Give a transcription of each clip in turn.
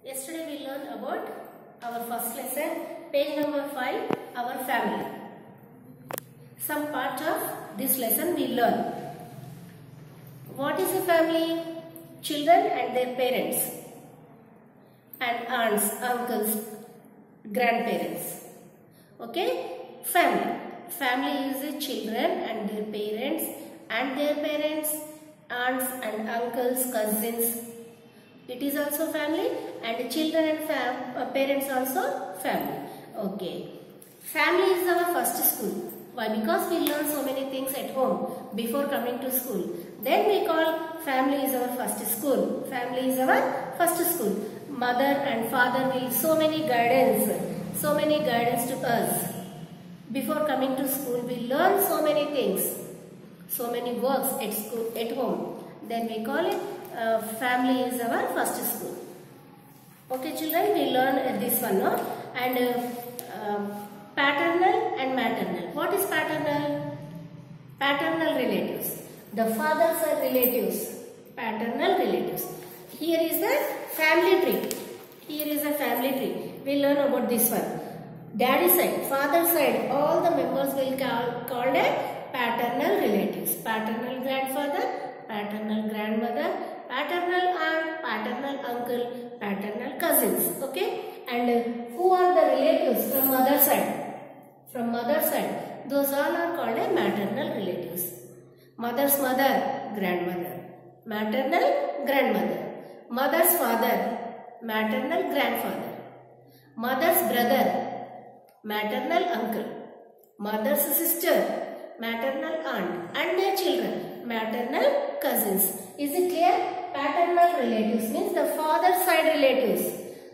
Yesterday we learned about our first lesson, page number 5, our family. Some part of this lesson we learn. What is a family? Children and their parents, and aunts, uncles, grandparents. Okay? Family. Family is the children and their parents, aunts and uncles, cousins. It is also family, and children and parents also family. Okay. Family is our first school. Why? Because we learn so many things at home before coming to school. Then we call family is our first school. Family is our first school. Mother and father will so many guidance to us. Before coming to school, we learn so many things, so many works at school, at home. Then we call it family is our first school. Okay, children, we learn this one, no? And paternal and maternal. What is paternal? Paternal relatives. The fathers are relatives. Paternal relatives. Here is the family tree. Here is a family tree. We learn about this one. Daddy side, father side, all the members will called a paternal relatives. Paternal grandfather, paternal grandmother, paternal aunt, paternal uncle, paternal cousins. Okay? And who are the relatives from mother side? From mother side, those all are called a maternal relatives. Mother's mother, grandmother. Maternal, grandmother. Mother's father, maternal grandfather. Mother's brother, maternal uncle. Mother's sister, maternal aunt, and their children, maternal cousins. Is it clear? Paternal relatives means the father side relatives.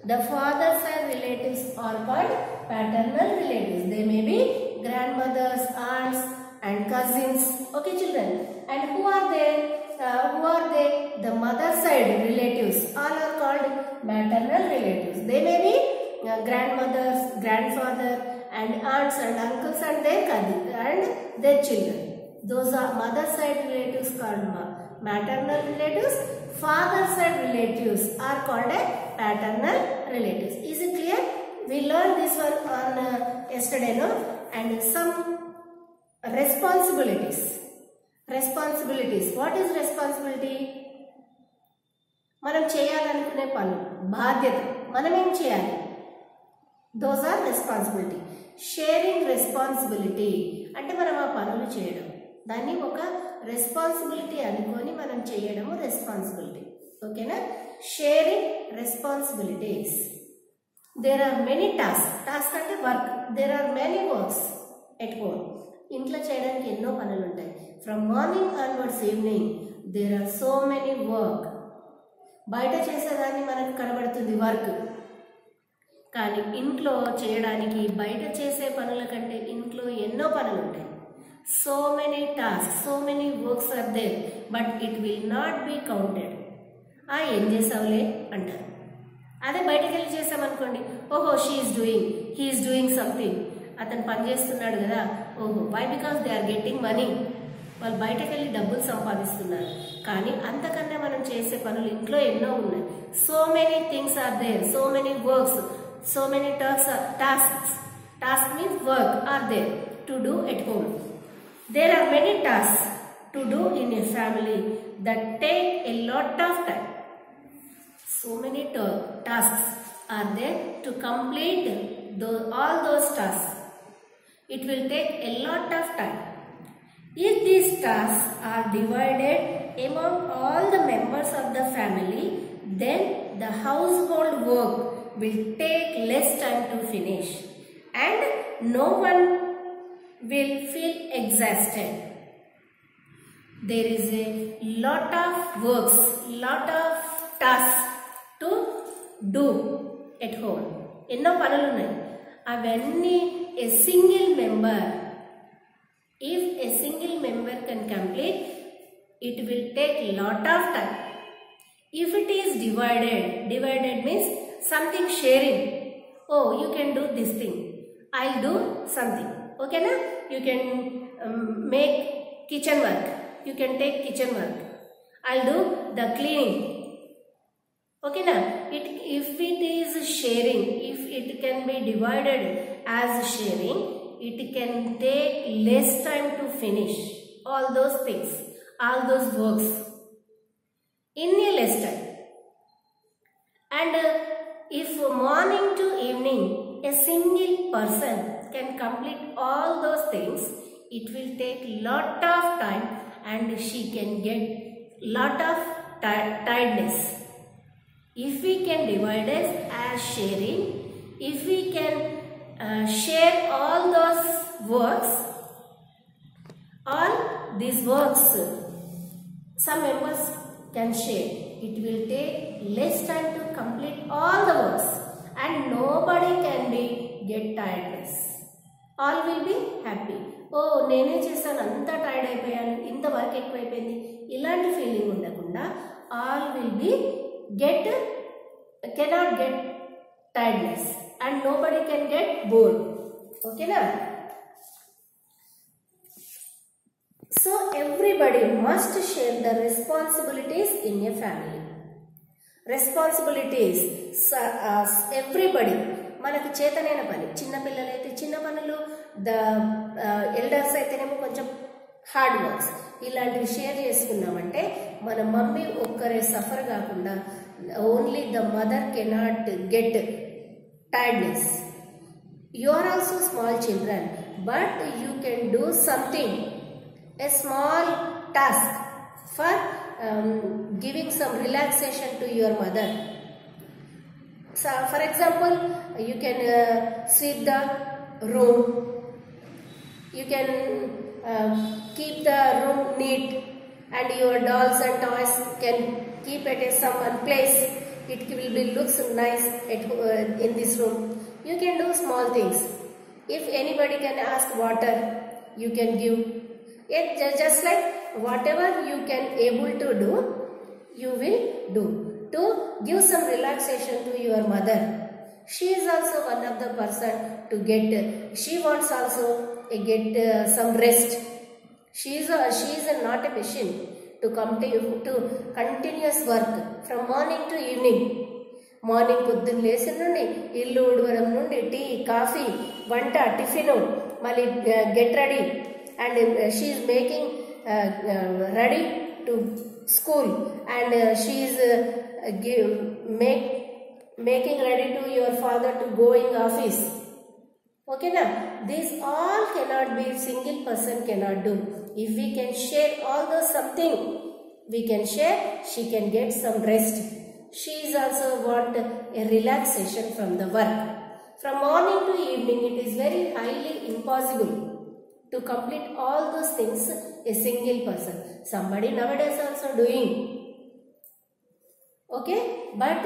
The father side relatives are called paternal relatives. They may be grandmothers, aunts, and cousins. Okay, children. And who are they? The mother side relatives. All are called maternal relatives. They may be grandmothers, grandfather, and aunts and uncles and their children. Those are mother side relatives called maternal relatives. Father side relatives are called paternal relatives. Is it clear? We learned this one on yesterday, no? And some responsibilities. Responsibilities. What is responsibility? మనం చేయాలనుకునే పనులు, బాధ్యత. మనం ఏం చేయాలి? Those are responsibility. Sharing responsibility అంటే మనం ఆ పనులు చేయడం. దాన్ని ఒక రెస్పాన్సిబిలిటీ అనుకొని మనం చేయడము రెస్పాన్సిబిలిటీ. ఓకేనా? Sharing responsibilities. There are many task. Task అంటే work. There are many works at home. ఇంట్లో చేయడానికి ఎన్నో పనులు ఉంటాయి. From morning onwards evening there are so many work. బయట చేసేదాన్ని మనకు కనబడుతుంది వర్క్. కానీ ఇంట్లో చేయడానికి బయట చేసే పనుల కంటే ఇంట్లో ఎన్నో పనులు ఉంటాయి. So many task, so many works are there, but it will not be counted. ఏం చేసావులే అంటారు. అదే బయటకు వెళ్ళి చేసామనుకోండి, ఓహో హీఈస్ డూయింగ్ సంథింగ్. అతను పని చేస్తున్నాడు కదా, ఓహో. Why? Because they are getting money. వాళ్ళు బయటకు వెళ్ళి డబ్బులు సంపాదిస్తున్నారు. కానీ అంతకన్నా మనం చేసే పనులు ఇంట్లో ఎన్నో ఉన్నాయి. So many things are there, so many works, so many tasks. Task means work are there to do at home. There are many tasks to do in a family that take a lot of time. So many tasks are there to complete all those tasks. It will take a lot of time. If these tasks are divided among all the members of the family, then the household work will take less time to finish and no one will feel exhausted. There is a lot of works, lot of tasks to do at home. ఎన్నో పనులు ఉన్నాయి. అవన్నీ a single member, if a single member can complete, it will take lot of time. If it is divided means something sharing. Oh, you can do this thing, I'll do something. Okay na? You can make kitchen work. You can take kitchen work. I'll do the cleaning. Okay na? if it is sharing, if it can be divided as sharing, it can take less time to finish all those things, all those works in a less time. And if morning to evening a single person can complete all those things, it will take lot of time and she can get lot of tiredness. If we can divide it as sharing, if we can share all those works, all these works some members can share, it will take less time to complete all the works and nobody can be get tiredness. All will be happy. ఓ నేనే చేశాను, అంతా tired అయిపోయాను, ఇంత work ఎక్కువైపోయింది, ఇలాంటి feeling ఉండకుండా all will be cannot get tiredness and nobody can get bored. Okay na? So everybody must share the responsibilities in a family. Responsibilities, everybody, మనకు చేతనైన పని, చిన్న పిల్లలైతే చిన్న పనులు, ద ఎల్డర్స్ అయితేనేమో కొంచెం హార్డ్ వర్క్స్, ఇలాంటివి షేర్ చేసుకున్నామంటే మన మమ్మీ ఒక్కరే సఫర్ కాకుండా only the mother cannot get tiredness. You are also small children but you can do something, a small task for giving some relaxation to your mother. So for example, you can sweep the room, you can keep the room neat, and your dolls and toys can keep at some one place. It will be looks nice in this room. You can do small things. If anybody can ask water, you can give. It just like whatever you can able to do, you will do to give some relaxation to your mother. She is also one of the person to get, she wants also get some rest. She is not a machine to continuous work from morning to evening. Morning పొద్దున్న లేచిన నుండి ఇల్లు ఉడవడం నుండి tea coffee వంట tiffin మళ్ళీ get ready, and she is making ready to school, and she is making ready to your father to going office. Okay na? These all cannot be, single person cannot do. If we can share all those something, we can share, she can get some rest. She is also want a relaxation from the work. From morning to evening, it is very highly impossible to complete all those things a single person. Somebody nowadays also doing. Okay, but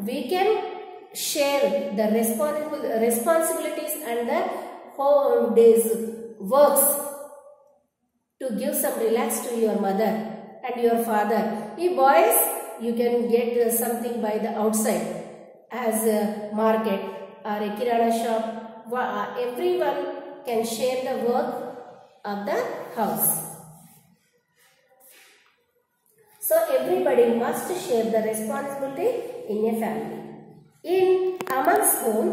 we can share the responsibilities and the whole day's works to give some relax to your mother and your father. If boys, you can get something by the outside as a market or a kirana shop. Everyone can share the work of the house. So everybody must share the responsibility in a family. In Aman's home,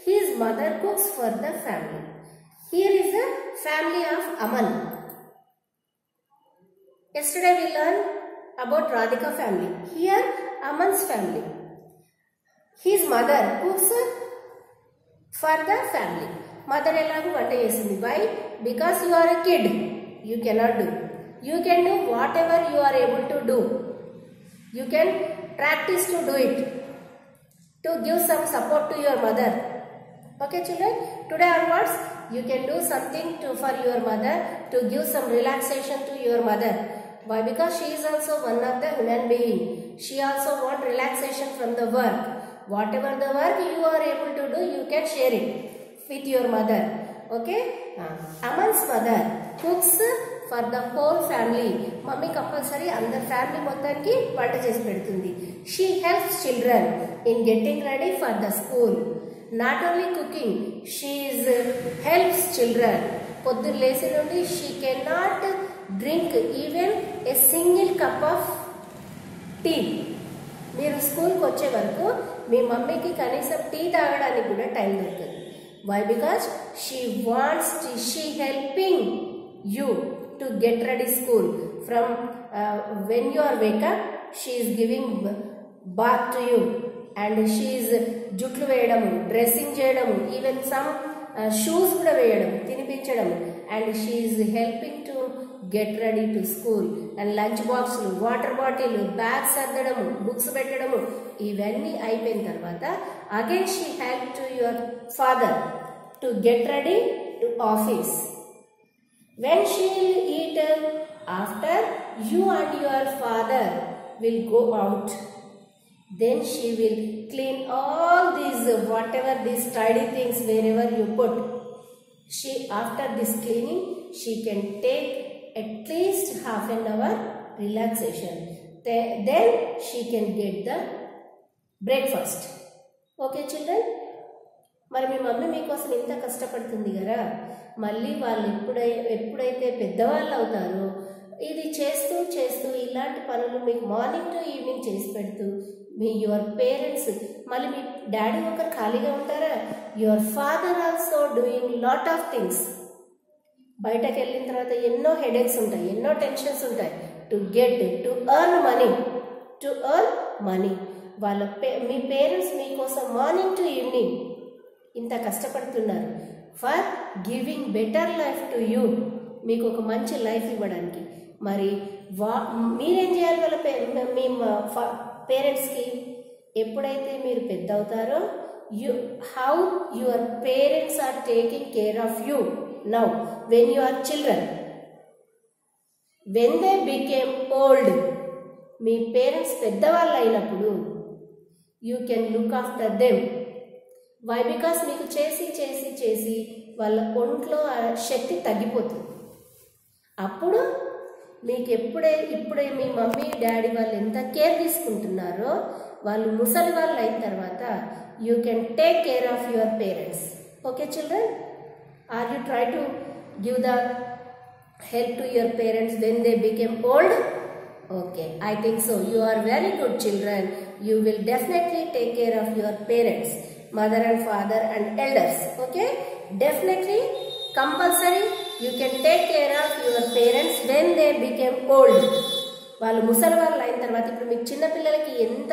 his mother cooks for the family. Here is the family of Aman. Yesterday we learned about Radhika family. Here Aman's family. His mother cooks for the family. Mother elagu vanta chesindi. Why? Because you are a kid, you cannot do. You can do whatever you are able to do. You can practice to do it, to give some support to your mother. Okay children, today onwards you can do something for your mother, to give some relaxation to your mother. Why? Because she is also one of the human being. She also want relaxation from the work. Whatever the work you are able to do, you can share it with your mother. Okay? Aman's mother cooks for the whole family. Mummy compulsory andar family mottanki vanta chesi pedutundi. She helps children in getting ready for the school. Not only cooking, she helps children. Poddun lesi nundi she cannot drink even a single cup of tea. మీరు స్కూల్కి వచ్చే వరకు మీ మమ్మీకి కనీసం tea తాగడానికి కూడా time దొరకదు. Why? Because she helping you to get ready school. From when you are wake up she is giving bath to you and she is జుట్లు వేయడము, డ్రెస్సింగ్ చేయడము, ఈవెన్ సమ్ షూస్ కూడా వేయడం, తినిపించడం. And she is helping to get ready to school. And lunch బాక్సులు, water bottle, bags సర్దడము, books పెట్టడము, ఇవన్నీ అయిపోయిన తర్వాత again she help to your father to get ready to office. When she will eat after you and your father will go out, then she will clean all these whatever these tidy things wherever you put. She, after this cleaning, she can take at least half an hour relaxation. Then she can get the breakfast. Okay children, మరి మీ mummy మీకోసం ఇంత కష్టపడుతుంది కదా, మళ్ళీ వాళ్ళు ఎప్పుడైతే పెద్దవాళ్ళు అవుతారో ఇది చేస్తూ చేస్తూ ఇలాంటి పనులు మీకు మార్నింగ్ టు ఈవినింగ్ చేసి పెడుతూ మీ యువర్ పేరెంట్స్, మళ్ళీ మీ డాడీ ఒకరు ఖాళీగా ఉంటారా? Your father also doing lot of things. బయటకు వెళ్ళిన తర్వాత ఎన్నో హెడేక్స్ ఉంటాయి, ఎన్నో టెన్షన్స్ ఉంటాయి. To earn money. Me parents మీకోసం మార్నింగ్ టు ఈవినింగ్ ఇంత కష్టపడుతున్నారు for giving better life to you, మీకు ఒక మంచి లైఫ్ ఇవ్వడానికి. మరి మీరేం చేయాలి వాళ్ళ మీ పేరెంట్స్కి? ఎప్పుడైతే మీరు పెద్ద అవుతారో how your parents are taking care of you now when you are children. When they became old, మీ పేరెంట్స్ పెద్దవాళ్ళు అయినప్పుడు you can look after them. Why? Because మీకు చేసి చేసి చేసి వాళ్ళ ఒంట్లో శక్తి తగ్గిపోతుంది. అప్పుడు మీకు ఇప్పుడే మీ మమ్మీ డాడీ వాళ్ళు ఎంత కేర్ తీసుకుంటున్నారో వాళ్ళు ముసలి వాళ్ళు అయిన తర్వాత you can take care of your parents. Okay children, are you try to give the help to your parents when they became old? Okay, I think so. You are very good children. You will definitely take care of your parents, mother and father and elders. Okay, definitely compulsory you can take care of your parents when they became old. వాళ్ళు ముసలి వాళ్ళు అయిన తర్వాత ఇప్పుడు మీకు చిన్న పిల్లలకి ఎంత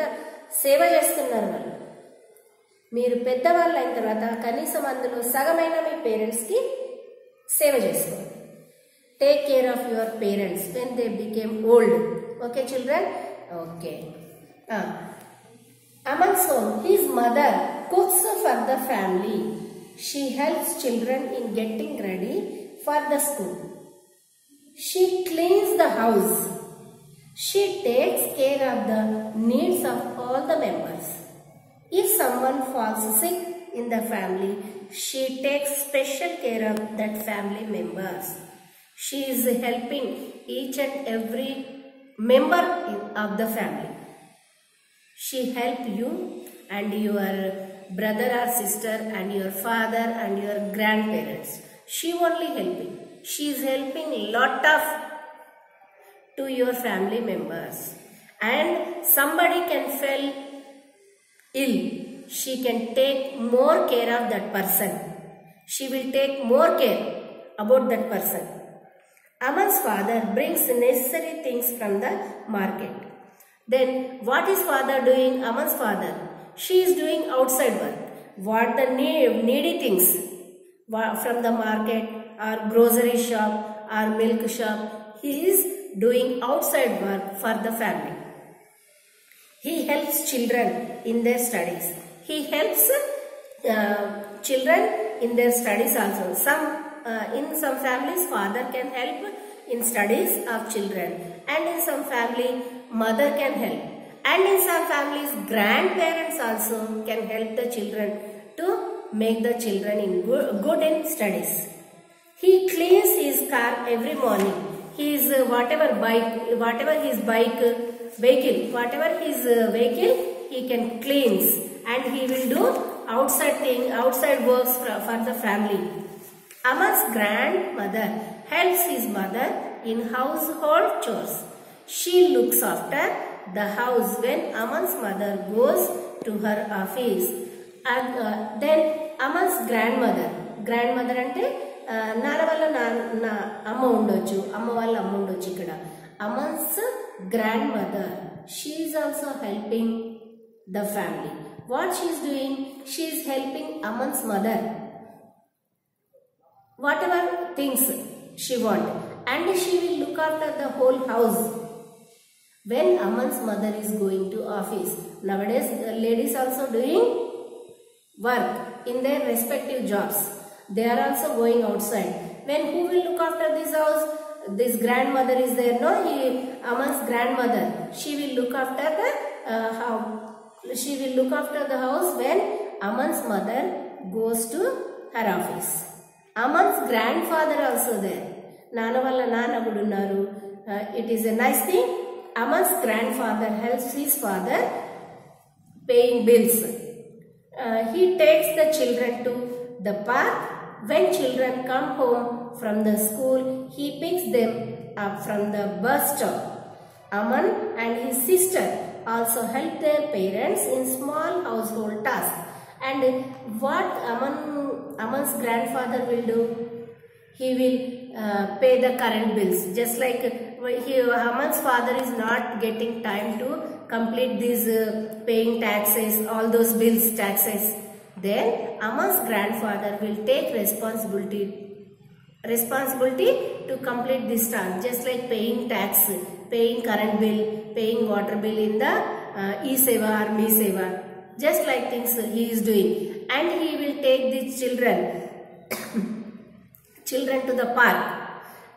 సేవ చేస్తున్నారు వాళ్ళు. మీరు పెద్దవాళ్ళు అయిన తర్వాత కనీసం అందులో సగమైన మీ పేరెంట్స్కి సేవ చేసుకోండి. Take care of your parents when they became old. Okay children? Okay. Aman's home, his mother cooks for the family. She helps children in getting ready for the school. She cleans the house. She takes care of the needs of all the members. If someone falls sick in the family, she takes special care of that family members. She is helping each and every member of the family. She helps you and your brother or sister and your father and your grandparents. She only helping. She is helping lot of to your family members. And somebody can fall ill. She can take more care of that person. She will take more care about that person. Aman's father brings necessary things from the market. Then what is father doing? Aman's father, she is doing outside work. What the needy things from the market or grocery shop or milk shop, he is doing outside work for the family. He helps children in their studies. He helps children in their studies also. In some families, father can help in studies of children, and in some family, mother can help, and in some families, grandparents also can help the children to make the children in good in studies. He cleans his car every morning. His whatever his vehicle, he can cleans, and he will do outside works for the family. Aman's grandmother helps his mother in household chores. She looks after the house when Aman's mother goes to her office. And then Aman's grandmother అంటే నాన్న వాళ్ళ నా అమ్మ ఉండొచ్చు, అమ్మ వాళ్ళ అమ్మ ఉండొచ్చు. ఇక్కడ Aman's grandmother, she is also helping the family. What she is doing? She is helping Aman's mother, whatever things she want, and she will look after the whole house when Aman's mother is going to office. Nowadays the ladies also doing work in their respective jobs. They are also going outside. When who will look after this house? This grandmother is there, no? Aman's grandmother. She will look after the She will look after the house when Aman's mother goes to her office. Aman's grandfather also there. Nana valla nana kudu unnaru. It is a nice thing. Aman's grandfather helps his father paying bills. He takes the children to the park. When children come home from the school, he picks them up from the bus stop. Aman and his sister also help their parents in small household tasks. And what Aman's grandfather will do? He will pay the current bills. Just like Aman's father is not getting time to complete these paying taxes, all those bills, taxes. Then Aman's grandfather will take responsibility to complete this task, just like paying tax, paying current bill, paying water bill in the E-Seva or Me-Seva, just like things he is doing. And he will take these children to the park.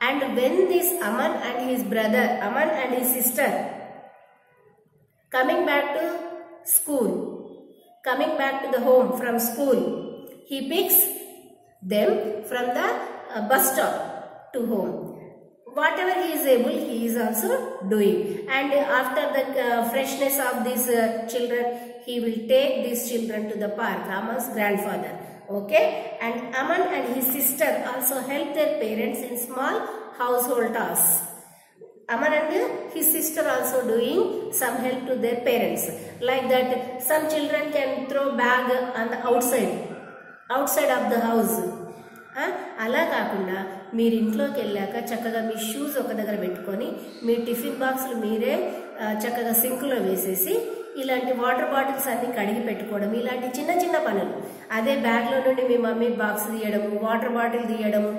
And when this Aman and his sister coming back to the home from school, he picks them from the bus stop to home. Whatever he is able, he is also doing. And after the freshness of these children, he will take these children to the park, Aman's grandfather. Okay? And Aman and his sister also help their parents in small household tasks. Aman and his sister also doing some help to their parents. Like that, some children can throw bag on the outside of the house. అలా కాకుండా మీరు ఇంట్లోకి వెళ్ళాక చక్కగా మీ shoes ఒక దగ్గర పెట్టుకొని మీ tiffin బాక్సులు మీరే చక్కగా సింకులో వేసేసి ఇలాంటి వాటర్ బాటిల్స్ అన్ని కడిగి పెట్టుకోవడం, ఇలాంటి చిన్న చిన్న పనులు. అదే బ్యాగ్లో నుండి మీ మమ్మీ బాక్స్ తీయడము, వాటర్ బాటిల్ తీయడము,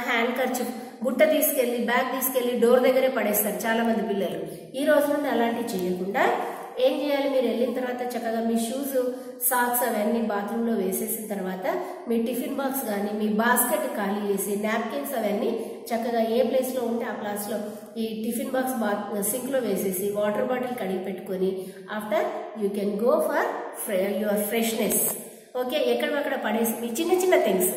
హ్యాండ్ కర్చీఫ్ బుట్ట తీసుకెళ్ళి బ్యాగ్ తీసుకెళ్ళి డోర్ దగ్గరే పడేస్తారు చాలా మంది పిల్లలు. ఈ రోజు నుండి అలాంటివి చేయకుండా ఏం చేయాలి? మీరు వెళ్ళిన తర్వాత చక్కగా మీ షూస్, సాక్స్ అవన్నీ బాత్రూంలో వేసేసిన తర్వాత మీ టిఫిన్ బాక్స్ కానీ మీ బాస్కెట్ ఖాళీ చేసి నాప్కిన్స్ అవన్నీ చక్కగా ఏ ప్లేస్లో ఉంటే ఆ ప్లేస్లో ఈ టిఫిన్ బాక్స్ సింక్లో వేసేసి వాటర్ బాటిల్ కడిగి పెట్టుకొని after you can go for your freshness. Okay, ఎక్కడక్కడ పడేసి మీ చిన్న చిన్న థింగ్స్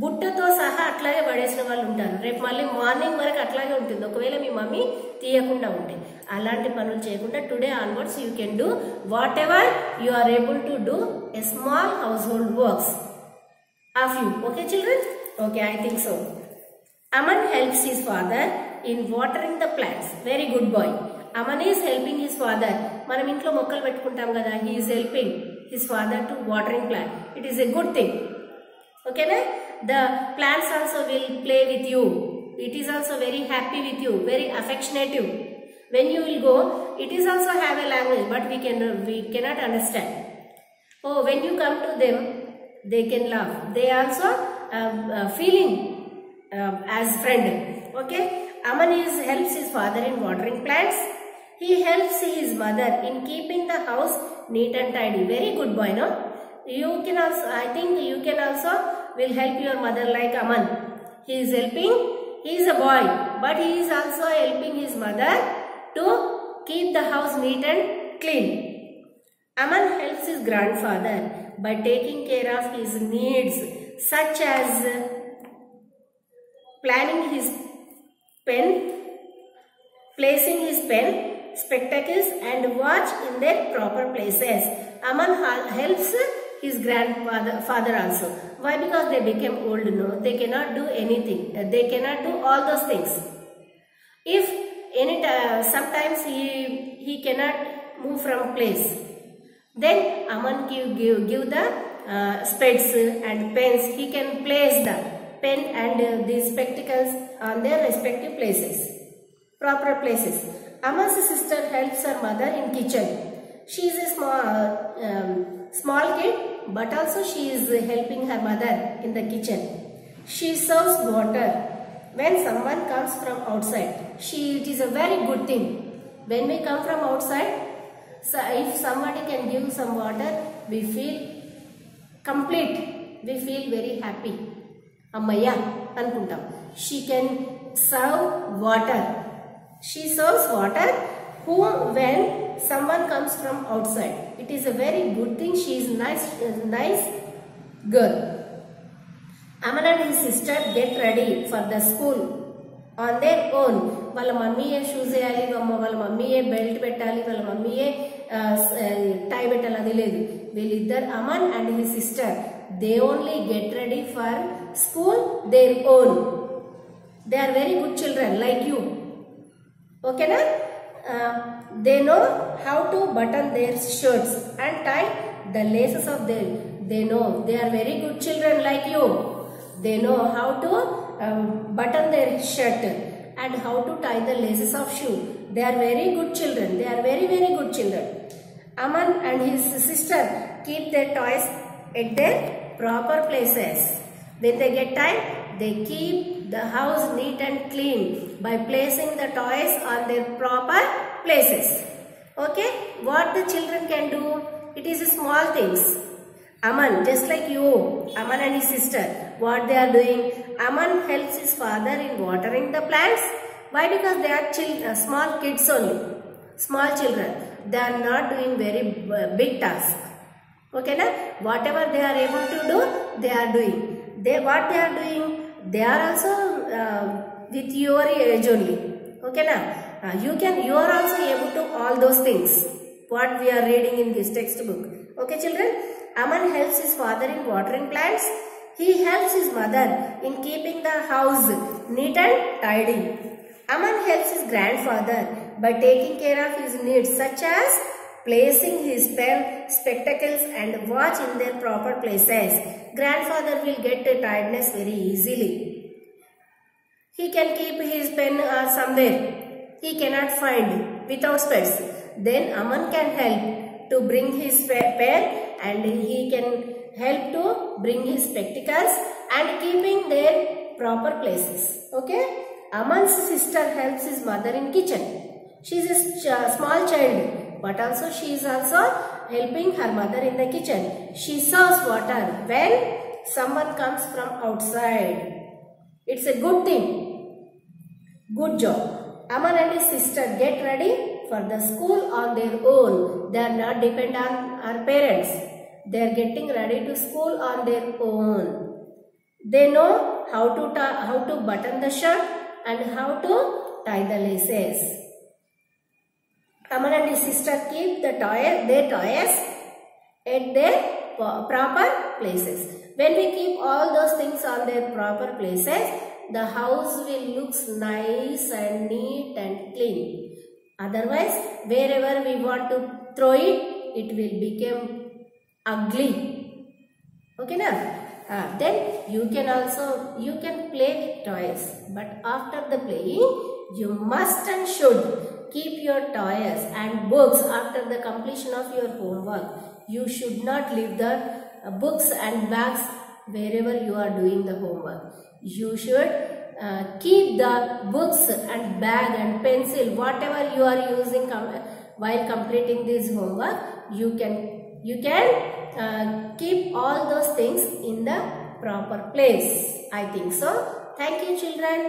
బుట్టతో సహా అట్లాగే పడేసిన వాళ్ళు ఉంటారు. రేపు మళ్ళీ మార్నింగ్ వరకు అట్లాగే ఉంటుంది ఒకవేళ మీ మమ్మీ తీయకుండా ఉంటే. అలాంటి పనులు చేయకుండా today onwards you can do whatever you are able to do a small household works of you. Okay children? Okay, I think so. Aman helps his father in watering the plants. Very good boy. Aman is helping his father. మనం ఇంట్లో మొక్కలు పెట్టుకుంటాం కదా, he is helping his father to watering plant. It is a good thing. Okay na? The plants also will play with you. It is also very happy with you, very affectionative. When you will go, it is also have a language, but we cannot understand. Oh, when you come to them, they can laugh. They also feeling as friend. Okay, Aman helps his father in watering plants. He helps his mother in keeping the house neat and tidy. Very good boy, no? You can also, I think you can also will help your mother like Aman. He is helping. He is a boy, but he is also helping his mother to keep the house neat and clean. Aman helps his grandfather by taking care of his needs, such as planning his pen, placing his pen, spectacles and watch in their proper places. Aman helps his father also. Why? Because they became old, no? They cannot do anything. They cannot do all those things. If sometimes he cannot move from place. Then Aman give the spades and pens. He can place the pen and the spectacles on their respective places, proper places. Aman's sister helps her mother in kitchen. She is a small kid, but also she is helping her mother in the kitchen. She serves water when someone comes from outside. It is a very good thing. When we come from outside, so if somebody can give some water, we feel complete. We feel very happy. Ammaya anukuntam. She can serve water. She serves water when someone comes from outside. It is a very good thing. She is nice girl. Aman and his sister get ready for the school on their own. వాళ్ళ మమ్మీయే shoes వేయాలి, వాళ్ళ మమ్మీయే belt పెట్టాలి, వాళ్ళ మమ్మీయే టై పెట్టాలి, అది లేదు. వీళ్ళిద్దరు Aman and his sister they only get ready for school their own. They are very good children like you. ఓకేనా? They know how to button their shirts and tie the laces of their. They know they are very good children like you. They know how to button their shirt and how to tie the laces of shoe. They are very good children. They are very good children. Aman and his sister keep their toys at their proper places. When they get time, they keep the house neat and clean by placing the toys on their proper places. Okay? What the children can do? It is small things. Aman, just like you, Aman and his sister, what they are doing? Aman helps his father in watering the plants. Why? Because they are small kids only, small children. They are not doing very big task. Okay, na? Whatever they are able to do, they are doing. What they are doing? They are also with your age only. Okay, na? You are also able to all those things. What we are reading in this textbook. Okay, children. Aman helps his father in watering plants. He helps his mother in keeping the house neat and tidy. Aman helps his grandfather by taking care of his needs such as placing his pen, spectacles and watch in their proper places. Grandfather will get tiredness very easily. He can keep his pen somewhere. He cannot find without specs. Then Aman can help to bring his pen and he can help to bring his spectacles and keeping their proper places. Okay? Aman's sister helps his mother in kitchen. She is a small child, but also she is also helping her mother in the kitchen. She serves water when someone comes from outside. It's a good thing. Good job. Aman and his sister get ready for the school on their own. They are not dependent on our parents. They are getting ready to school on their own. They know how to button the shirt and how to tie the laces. Aman and his sister keep their toys at their proper places. When we keep all those things on their proper places, the house will look nice and neat and clean. Otherwise, wherever we want to throw it, it will become ugly. Okay, na? Then you can play with toys, but after the playing, you must and should keep your toys and books after the completion of your homework. You should not leave the books and bags wherever you are doing the homework. You should keep the books and bag and pencil, whatever you are using while completing this homework. You can keep all those things in the proper place. I think so. Thank you, children.